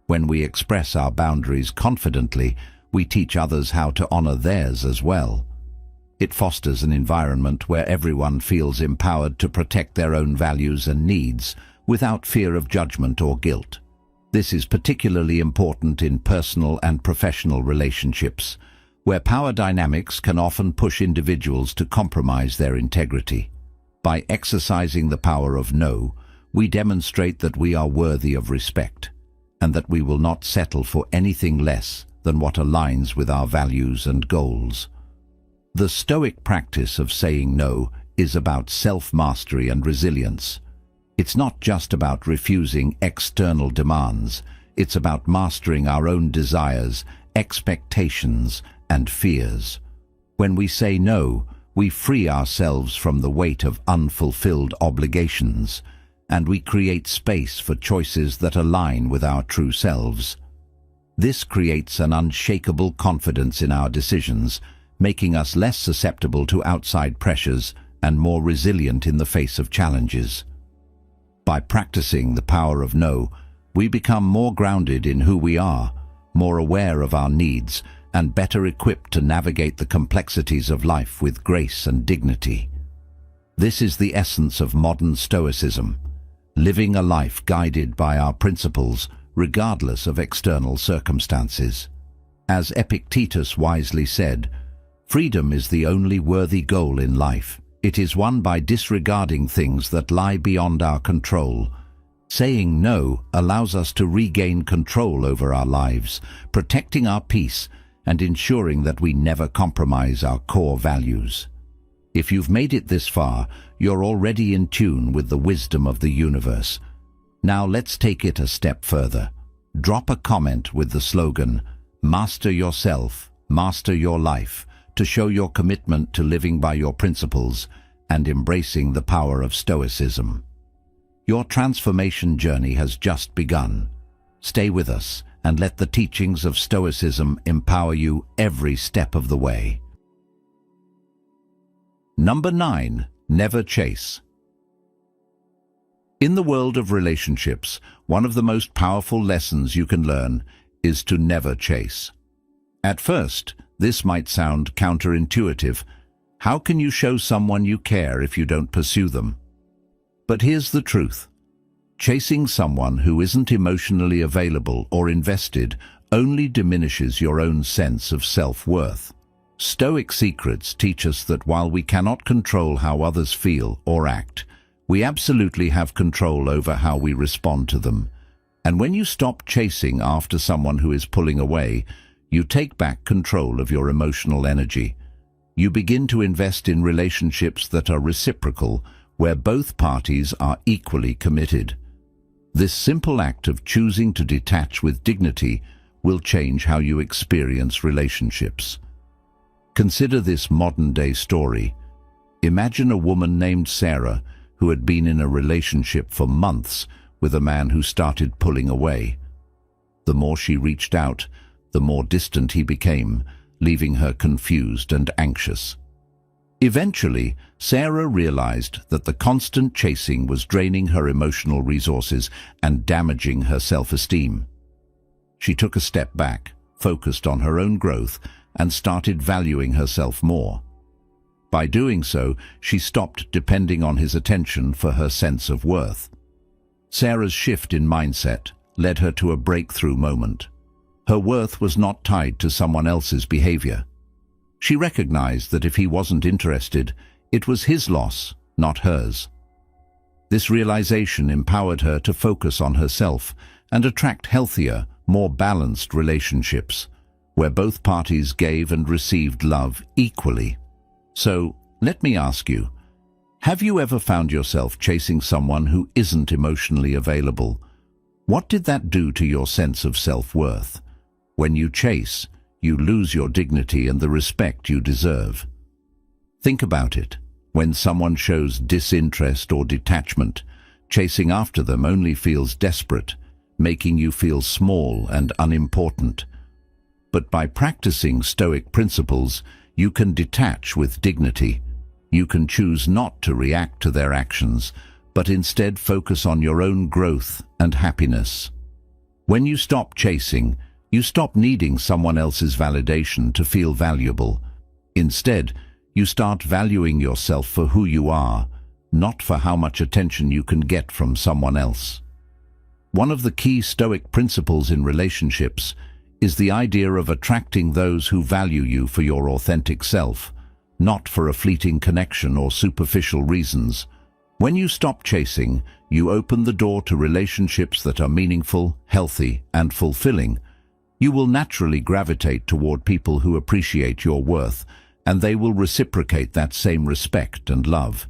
When we express our boundaries confidently, we teach others how to honor theirs as well. It fosters an environment where everyone feels empowered to protect their own values and needs without fear of judgment or guilt. This is particularly important in personal and professional relationships, where power dynamics can often push individuals to compromise their integrity. By exercising the power of no, we demonstrate that we are worthy of respect, and that we will not settle for anything less than what aligns with our values and goals. The Stoic practice of saying no is about self-mastery and resilience. It's not just about refusing external demands. It's about mastering our own desires, expectations, and fears. When we say no, we free ourselves from the weight of unfulfilled obligations, and we create space for choices that align with our true selves. This creates an unshakable confidence in our decisions, making us less susceptible to outside pressures and more resilient in the face of challenges. By practicing the power of no, we become more grounded in who we are, more aware of our needs, and better equipped to navigate the complexities of life with grace and dignity. This is the essence of modern Stoicism, living a life guided by our principles regardless of external circumstances. As Epictetus wisely said, "Freedom is the only worthy goal in life. It is won by disregarding things that lie beyond our control." Saying no allows us to regain control over our lives, protecting our peace and ensuring that we never compromise our core values. If you've made it this far, you're already in tune with the wisdom of the universe. Now let's take it a step further. Drop a comment with the slogan, "Master yourself, master your life," to show your commitment to living by your principles and embracing the power of Stoicism. Your transformation journey has just begun. Stay with us and let the teachings of Stoicism empower you every step of the way. Number 9. Never chase. In the world of relationships, one of the most powerful lessons you can learn is to never chase. At first, this might sound counterintuitive. How can you show someone you care if you don't pursue them? But here's the truth. Chasing someone who isn't emotionally available or invested only diminishes your own sense of self-worth. Stoic secrets teach us that while we cannot control how others feel or act, we absolutely have control over how we respond to them. And when you stop chasing after someone who is pulling away, you take back control of your emotional energy. You begin to invest in relationships that are reciprocal, where both parties are equally committed. This simple act of choosing to detach with dignity will change how you experience relationships. Consider this modern-day story. Imagine a woman named Sarah who had been in a relationship for months with a man who started pulling away. The more she reached out, the more distant he became, leaving her confused and anxious. Eventually, Sarah realized that the constant chasing was draining her emotional resources and damaging her self-esteem. She took a step back, focused on her own growth, and started valuing herself more. By doing so, she stopped depending on his attention for her sense of worth. Sarah's shift in mindset led her to a breakthrough moment. Her worth was not tied to someone else's behavior. She recognized that if he wasn't interested, it was his loss, not hers. This realization empowered her to focus on herself and attract healthier, more balanced relationships, where both parties gave and received love equally. So, let me ask you, have you ever found yourself chasing someone who isn't emotionally available? What did that do to your sense of self-worth? When you chase, you lose your dignity and the respect you deserve. Think about it. When someone shows disinterest or detachment, chasing after them only feels desperate, making you feel small and unimportant. But by practicing Stoic principles, you can detach with dignity. You can choose not to react to their actions, but instead focus on your own growth and happiness. When you stop chasing, you stop needing someone else's validation to feel valuable. Instead, you start valuing yourself for who you are, not for how much attention you can get from someone else. One of the key Stoic principles in relationships is the idea of attracting those who value you for your authentic self, not for a fleeting connection or superficial reasons. When you stop chasing, you open the door to relationships that are meaningful, healthy, and fulfilling. You will naturally gravitate toward people who appreciate your worth, and they will reciprocate that same respect and love.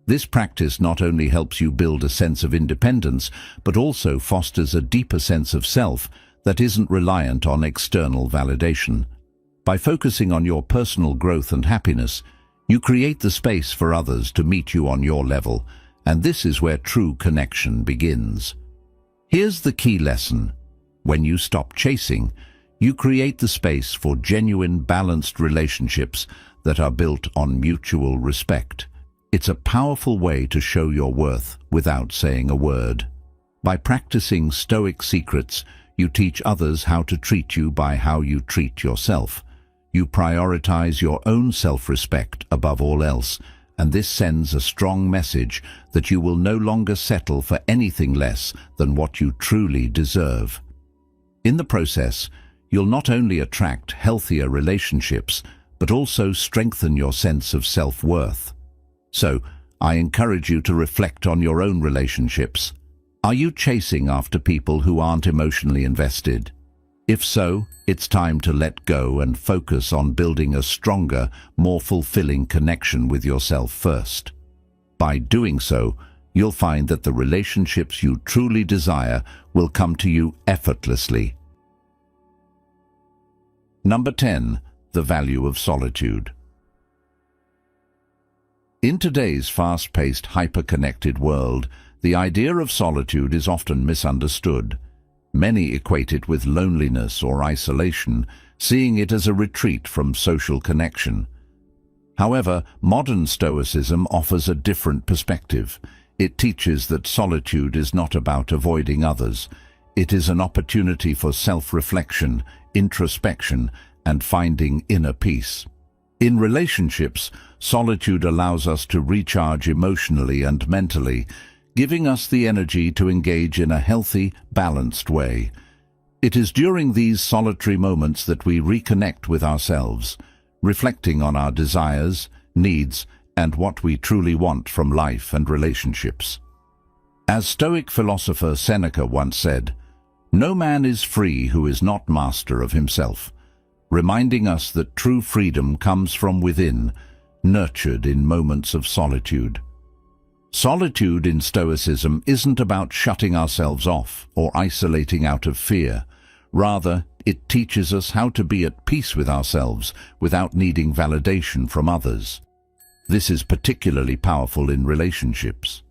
This practice not only helps you build a sense of independence, but also fosters a deeper sense of self that isn't reliant on external validation. By focusing on your personal growth and happiness, you create the space for others to meet you on your level, and this is where true connection begins. Here's the key lesson. When you stop chasing, you create the space for genuine, balanced relationships that are built on mutual respect. It's a powerful way to show your worth without saying a word. By practicing Stoic secrets, you teach others how to treat you by how you treat yourself. You prioritize your own self-respect above all else, and this sends a strong message that you will no longer settle for anything less than what you truly deserve. In the process, you'll not only attract healthier relationships, but also strengthen your sense of self-worth. So, I encourage you to reflect on your own relationships. Are you chasing after people who aren't emotionally invested? If so, it's time to let go and focus on building a stronger, more fulfilling connection with yourself first. By doing so, you'll find that the relationships you truly desire will come to you effortlessly. Number 10. The value of solitude. In today's fast-paced, hyper-connected world, the idea of solitude is often misunderstood. Many equate it with loneliness or isolation, seeing it as a retreat from social connection. However, modern Stoicism offers a different perspective. It teaches that solitude is not about avoiding others. It is an opportunity for self-reflection, introspection, and finding inner peace. In relationships, solitude allows us to recharge emotionally and mentally, giving us the energy to engage in a healthy, balanced way. It is during these solitary moments that we reconnect with ourselves, reflecting on our desires, needs, and what we truly want from life and relationships. As Stoic philosopher Seneca once said, "No man is free who is not master of himself," reminding us that true freedom comes from within, nurtured in moments of solitude. Solitude in Stoicism isn't about shutting ourselves off or isolating out of fear. Rather, it teaches us how to be at peace with ourselves without needing validation from others. This is particularly powerful in relationships.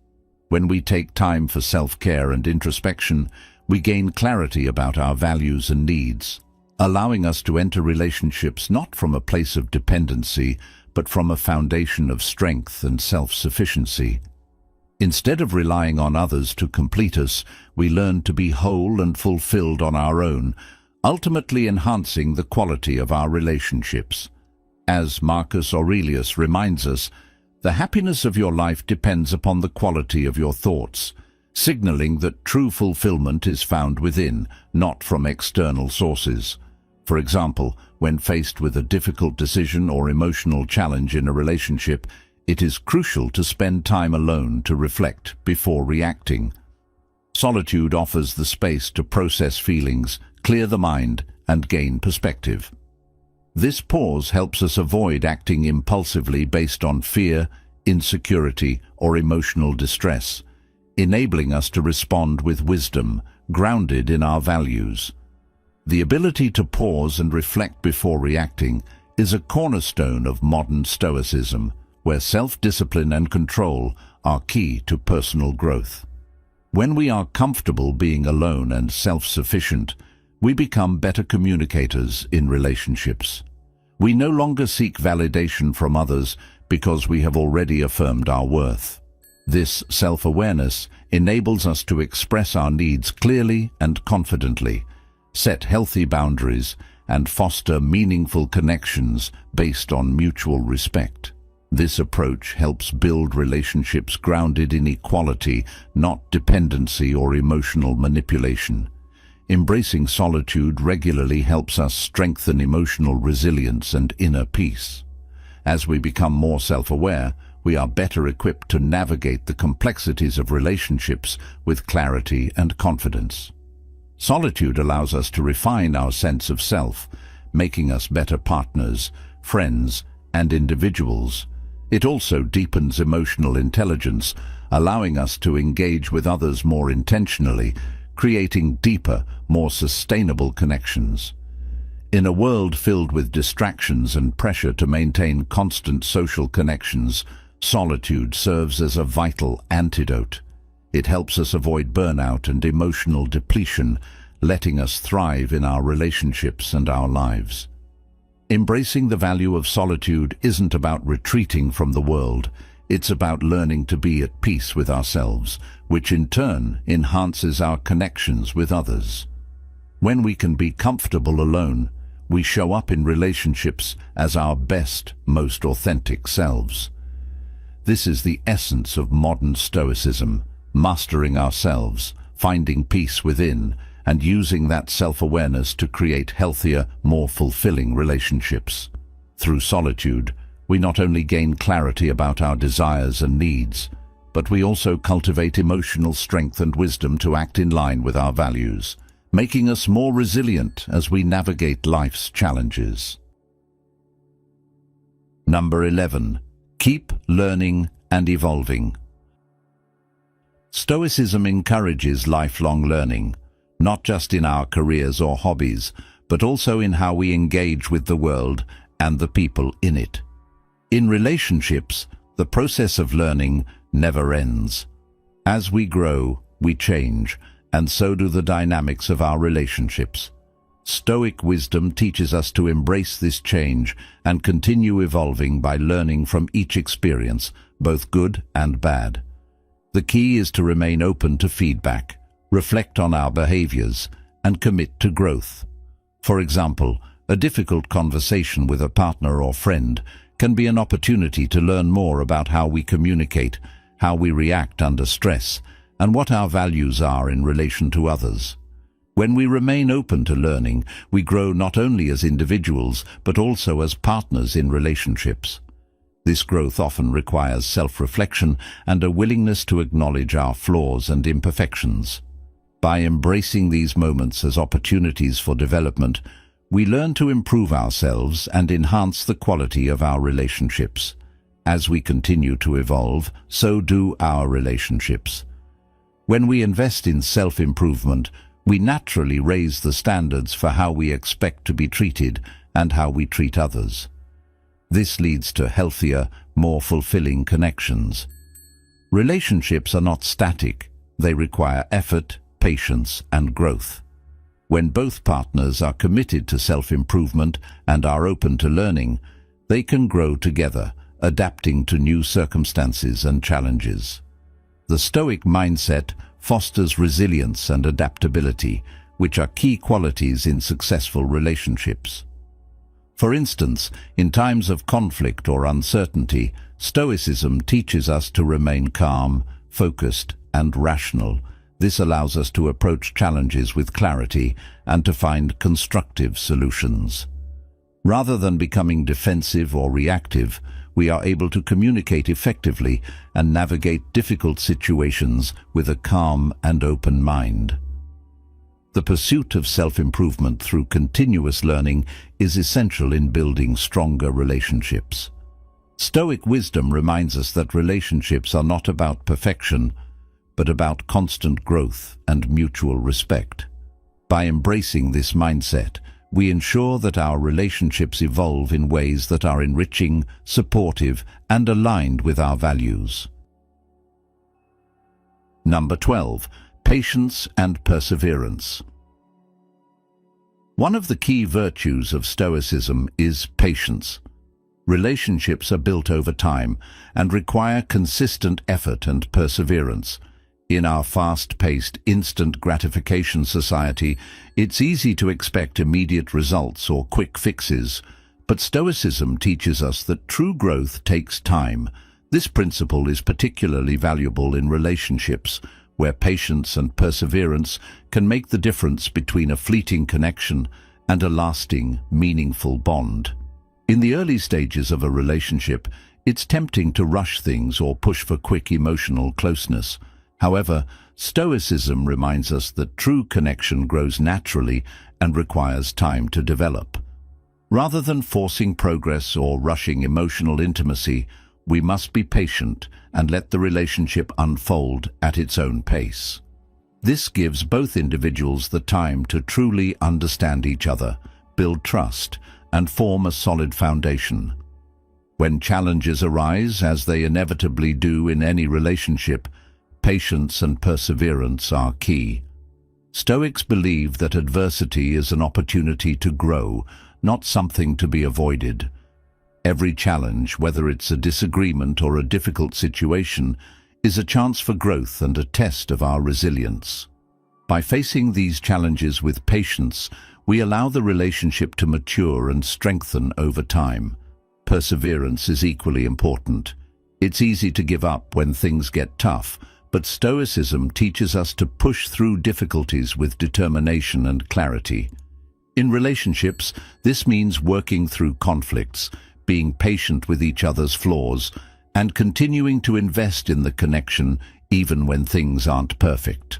When we take time for self-care and introspection, we gain clarity about our values and needs, allowing us to enter relationships not from a place of dependency, but from a foundation of strength and self-sufficiency. Instead of relying on others to complete us, we learn to be whole and fulfilled on our own, ultimately enhancing the quality of our relationships. As Marcus Aurelius reminds us, the happiness of your life depends upon the quality of your thoughts, signaling that true fulfillment is found within, not from external sources. For example, when faced with a difficult decision or emotional challenge in a relationship, it is crucial to spend time alone to reflect before reacting. Solitude offers the space to process feelings, clear the mind, and gain perspective. This pause helps us avoid acting impulsively based on fear, insecurity, or emotional distress, enabling us to respond with wisdom, grounded in our values. The ability to pause and reflect before reacting is a cornerstone of modern Stoicism, where self-discipline and control are key to personal growth. When we are comfortable being alone and self-sufficient, we become better communicators in relationships. We no longer seek validation from others because we have already affirmed our worth. This self-awareness enables us to express our needs clearly and confidently, set healthy boundaries, and foster meaningful connections based on mutual respect. This approach helps build relationships grounded in equality, not dependency or emotional manipulation. Embracing solitude regularly helps us strengthen emotional resilience and inner peace. As we become more self-aware, we are better equipped to navigate the complexities of relationships with clarity and confidence. Solitude allows us to refine our sense of self, making us better partners, friends, and individuals. It also deepens emotional intelligence, allowing us to engage with others more intentionally, creating deeper, more sustainable connections. In a world filled with distractions and pressure to maintain constant social connections, solitude serves as a vital antidote. It helps us avoid burnout and emotional depletion, letting us thrive in our relationships and our lives. Embracing the value of solitude isn't about retreating from the world. It's about learning to be at peace with ourselves, which in turn enhances our connections with others. When we can be comfortable alone, we show up in relationships as our best, most authentic selves. This is the essence of modern Stoicism, mastering ourselves, finding peace within, and using that self-awareness to create healthier, more fulfilling relationships. Through solitude, we not only gain clarity about our desires and needs, but we also cultivate emotional strength and wisdom to act in line with our values, making us more resilient as we navigate life's challenges. Number 11. Keep learning and evolving. Stoicism encourages lifelong learning, not just in our careers or hobbies, but also in how we engage with the world and the people in it. In relationships, the process of learning never ends. As we grow, we change, and so do the dynamics of our relationships. Stoic wisdom teaches us to embrace this change and continue evolving by learning from each experience, both good and bad. The key is to remain open to feedback, reflect on our behaviors, and commit to growth. For example, a difficult conversation with a partner or friend can be an opportunity to learn more about how we communicate, how we react under stress, and what our values are in relation to others. When we remain open to learning, we grow not only as individuals, but also as partners in relationships. This growth often requires self-reflection and a willingness to acknowledge our flaws and imperfections. By embracing these moments as opportunities for development, we learn to improve ourselves and enhance the quality of our relationships. As we continue to evolve, so do our relationships. When we invest in self-improvement, we naturally raise the standards for how we expect to be treated and how we treat others. This leads to healthier, more fulfilling connections. Relationships are not static. They require effort, patience, and growth. When both partners are committed to self-improvement and are open to learning, they can grow together, adapting to new circumstances and challenges. The Stoic mindset fosters resilience and adaptability, which are key qualities in successful relationships. For instance, in times of conflict or uncertainty, Stoicism teaches us to remain calm, focused, and rational. This allows us to approach challenges with clarity and to find constructive solutions. Rather than becoming defensive or reactive, we are able to communicate effectively and navigate difficult situations with a calm and open mind. The pursuit of self-improvement through continuous learning is essential in building stronger relationships. Stoic wisdom reminds us that relationships are not about perfection, but about constant growth and mutual respect. By embracing this mindset, we ensure that our relationships evolve in ways that are enriching, supportive, and aligned with our values. Number 12. Patience and perseverance. One of the key virtues of Stoicism is patience. Relationships are built over time and require consistent effort and perseverance. In our fast-paced, instant gratification society, it's easy to expect immediate results or quick fixes, but Stoicism teaches us that true growth takes time. This principle is particularly valuable in relationships, where patience and perseverance can make the difference between a fleeting connection and a lasting, meaningful bond. In the early stages of a relationship, it's tempting to rush things or push for quick emotional closeness. However, Stoicism reminds us that true connection grows naturally and requires time to develop. Rather than forcing progress or rushing emotional intimacy, We must be patient and let the relationship unfold at its own pace. This gives both individuals the time to truly understand each other, build trust, and form a solid foundation. When challenges arise, as they inevitably do in any relationship, patience and perseverance are key. Stoics believe that adversity is an opportunity to grow, not something to be avoided. Every challenge, whether it's a disagreement or a difficult situation, is a chance for growth and a test of our resilience. By facing these challenges with patience, we allow the relationship to mature and strengthen over time. Perseverance is equally important. It's easy to give up when things get tough, but Stoicism teaches us to push through difficulties with determination and clarity. In relationships, this means working through conflicts, being patient with each other's flaws, and continuing to invest in the connection even when things aren't perfect.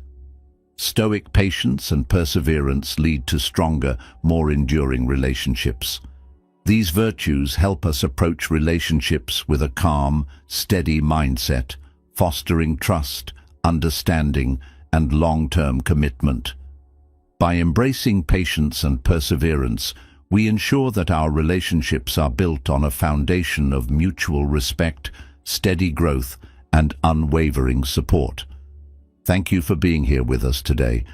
Stoic patience and perseverance lead to stronger, more enduring relationships. These virtues help us approach relationships with a calm, steady mindset, fostering trust, understanding, and long-term commitment. By embracing patience and perseverance, we ensure that our relationships are built on a foundation of mutual respect, steady growth, and unwavering support. Thank you for being here with us today.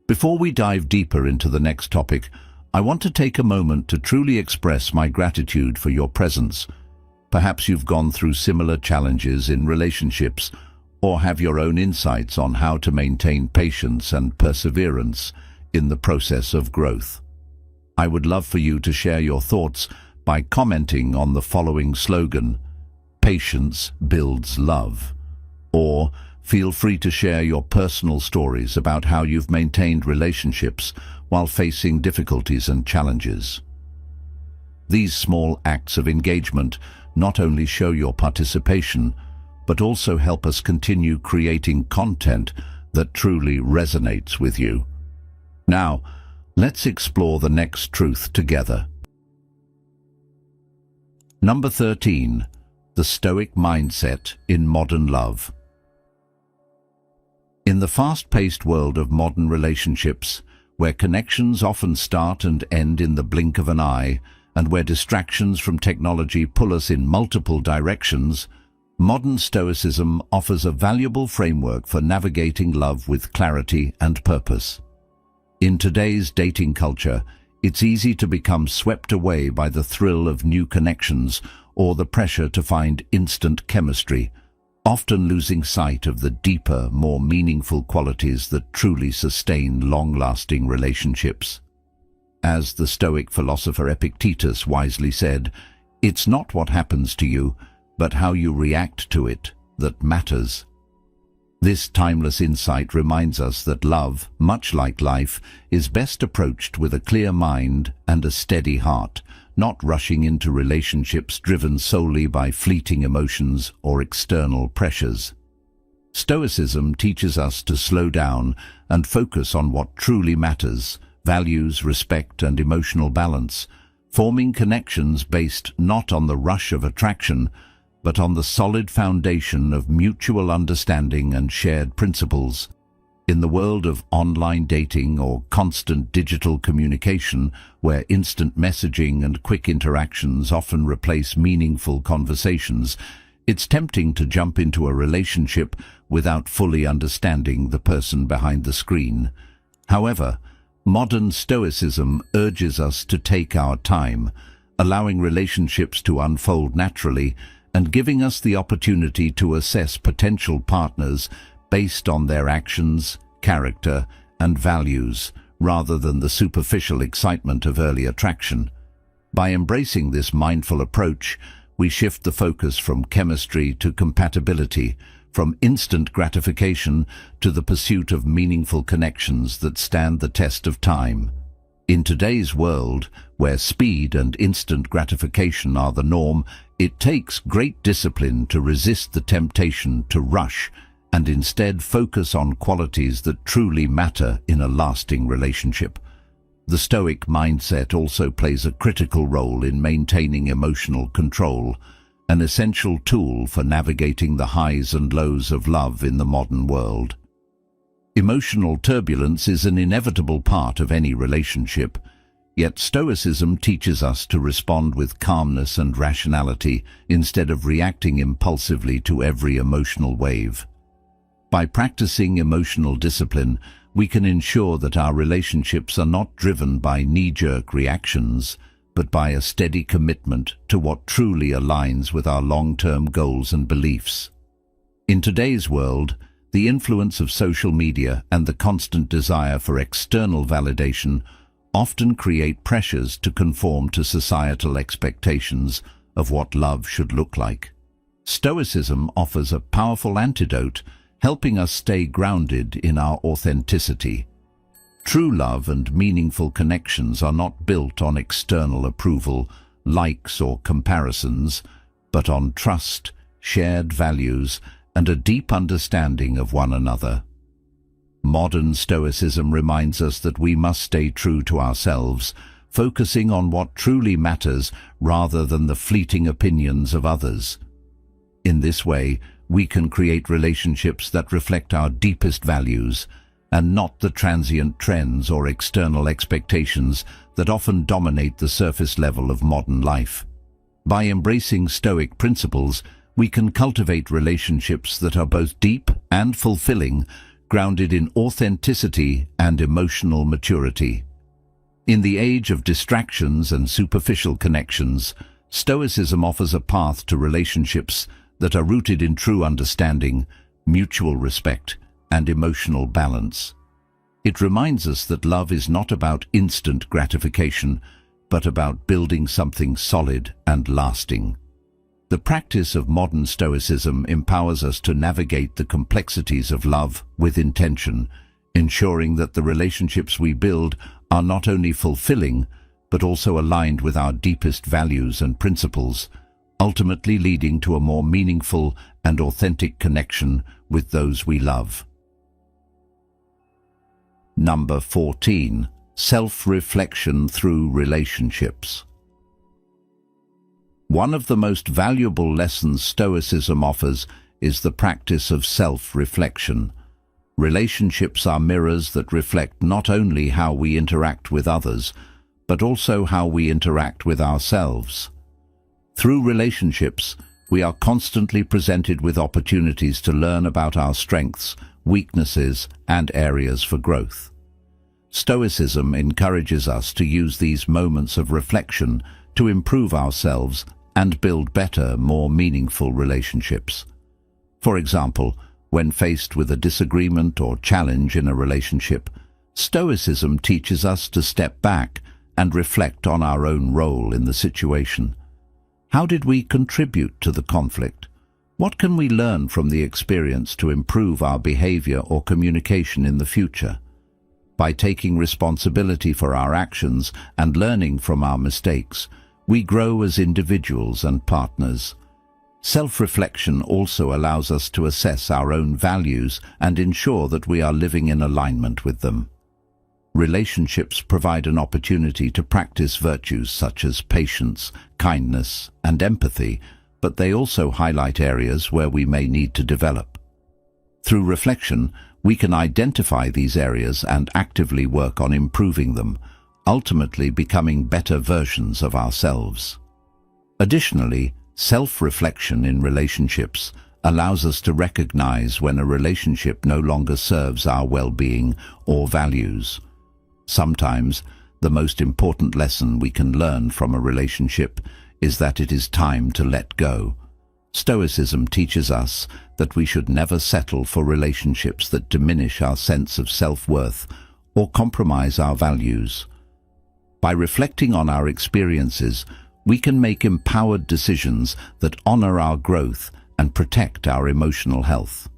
Before we dive deeper into the next topic, I want to take a moment to truly express my gratitude for your presence. Perhaps you've gone through similar challenges in relationships, or have your own insights on how to maintain patience and perseverance in the process of growth. I would love for you to share your thoughts by commenting on the following slogan: "Patience builds love." Or feel free to share your personal stories about how you've maintained relationships while facing difficulties and challenges. These small acts of engagement not only show your participation, but also help us continue creating content that truly resonates with you. Now, let's explore the next truth together. Number 13. The Stoic mindset in modern love. In the fast-paced world of modern relationships, where connections often start and end in the blink of an eye, and where distractions from technology pull us in multiple directions, modern Stoicism offers a valuable framework for navigating love with clarity and purpose. In today's dating culture, it's easy to become swept away by the thrill of new connections or the pressure to find instant chemistry, often losing sight of the deeper, more meaningful qualities that truly sustain long-lasting relationships. As the Stoic philosopher Epictetus wisely said, "It's not what happens to you, but how you react to it that matters." This timeless insight reminds us that love, much like life, is best approached with a clear mind and a steady heart, not rushing into relationships driven solely by fleeting emotions or external pressures. Stoicism teaches us to slow down and focus on what truly matters: values, respect, and emotional balance, forming connections based not on the rush of attraction, but on the solid foundation of mutual understanding and shared principles. In the world of online dating or constant digital communication, where instant messaging and quick interactions often replace meaningful conversations, it's tempting to jump into a relationship without fully understanding the person behind the screen. However, modern Stoicism urges us to take our time, allowing relationships to unfold naturally and giving us the opportunity to assess potential partners based on their actions, character, and values, rather than the superficial excitement of early attraction. By embracing this mindful approach, we shift the focus from chemistry to compatibility, from instant gratification to the pursuit of meaningful connections that stand the test of time. In today's world, where speed and instant gratification are the norm, it takes great discipline to resist the temptation to rush and instead focus on qualities that truly matter in a lasting relationship. The Stoic mindset also plays a critical role in maintaining emotional control. an essential tool for navigating the highs and lows of love in the modern world. Emotional turbulence is an inevitable part of any relationship, yet Stoicism teaches us to respond with calmness and rationality instead of reacting impulsively to every emotional wave. By practicing emotional discipline, we can ensure that our relationships are not driven by knee-jerk reactions, but by a steady commitment to what truly aligns with our long-term goals and beliefs. In today's world, the influence of social media and the constant desire for external validation often create pressures to conform to societal expectations of what love should look like. Stoicism offers a powerful antidote, helping us stay grounded in our authenticity. True love and meaningful connections are not built on external approval, likes or comparisons, but on trust, shared values, and a deep understanding of one another. Modern Stoicism reminds us that we must stay true to ourselves, focusing on what truly matters rather than the fleeting opinions of others. In this way, we can create relationships that reflect our deepest values, and not the transient trends or external expectations that often dominate the surface level of modern life. By embracing Stoic principles, we can cultivate relationships that are both deep and fulfilling, grounded in authenticity and emotional maturity. In the age of distractions and superficial connections, Stoicism offers a path to relationships that are rooted in true understanding, mutual respect, and emotional balance. It reminds us that love is not about instant gratification, but about building something solid and lasting. The practice of modern Stoicism empowers us to navigate the complexities of love with intention, ensuring that the relationships we build are not only fulfilling, but also aligned with our deepest values and principles, ultimately leading to a more meaningful and authentic connection with those we love. Number 14. Self-reflection through relationships. One of the most valuable lessons Stoicism offers is the practice of self-reflection. Relationships are mirrors that reflect not only how we interact with others, but also how we interact with ourselves. Through relationships, we are constantly presented with opportunities to learn about our strengths, weaknesses, and areas for growth. Stoicism encourages us to use these moments of reflection to improve ourselves and build better, more meaningful relationships. For example, when faced with a disagreement or challenge in a relationship, Stoicism teaches us to step back and reflect on our own role in the situation. How did we contribute to the conflict? What can we learn from the experience to improve our behavior or communication in the future? By taking responsibility for our actions and learning from our mistakes, we grow as individuals and partners. Self-reflection also allows us to assess our own values and ensure that we are living in alignment with them. Relationships provide an opportunity to practice virtues such as patience, kindness, and empathy, but they also highlight areas where we may need to develop. Through reflection, we can identify these areas and actively work on improving them, ultimately becoming better versions of ourselves. Additionally, self-reflection in relationships allows us to recognize when a relationship no longer serves our well-being or values. Sometimes, the most important lesson we can learn from a relationship is that it is time to let go. Stoicism teaches us that we should never settle for relationships that diminish our sense of self-worth or compromise our values. By reflecting on our experiences, we can make empowered decisions that honor our growth and protect our emotional health.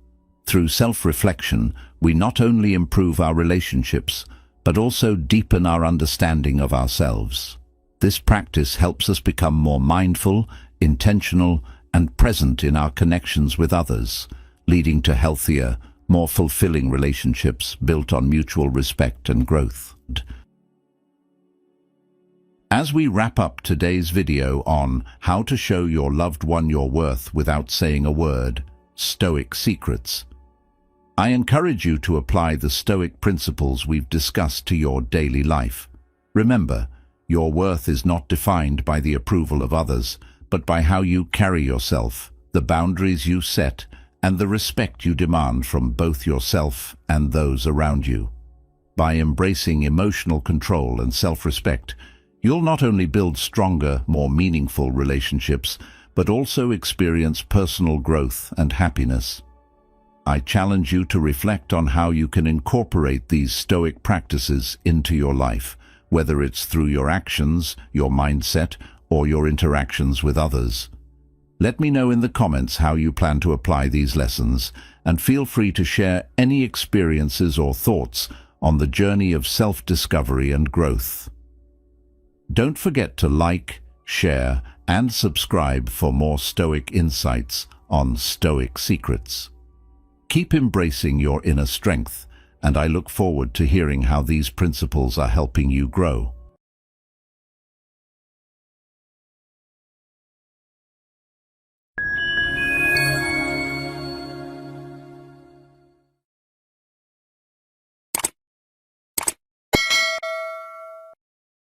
Through self-reflection, we not only improve our relationships, but also deepen our understanding of ourselves. This practice helps us become more mindful, intentional, and present in our connections with others, leading to healthier, more fulfilling relationships built on mutual respect and growth. As we wrap up today's video on how to show your loved one your worth without saying a word, Stoic secrets, I encourage you to apply the Stoic principles we've discussed to your daily life. Remember, your worth is not defined by the approval of others, but by how you carry yourself, the boundaries you set, and the respect you demand from both yourself and those around you. By embracing emotional control and self-respect, you'll not only build stronger, more meaningful relationships, but also experience personal growth and happiness. I challenge you to reflect on how you can incorporate these Stoic practices into your life, whether it's through your actions, your mindset, or your interactions with others. Let me know in the comments how you plan to apply these lessons, and feel free to share any experiences or thoughts on the journey of self-discovery and growth. Don't forget to like, share, and subscribe for more Stoic insights on Stoic secrets. Keep embracing your inner strength, and I look forward to hearing how these principles are helping you grow.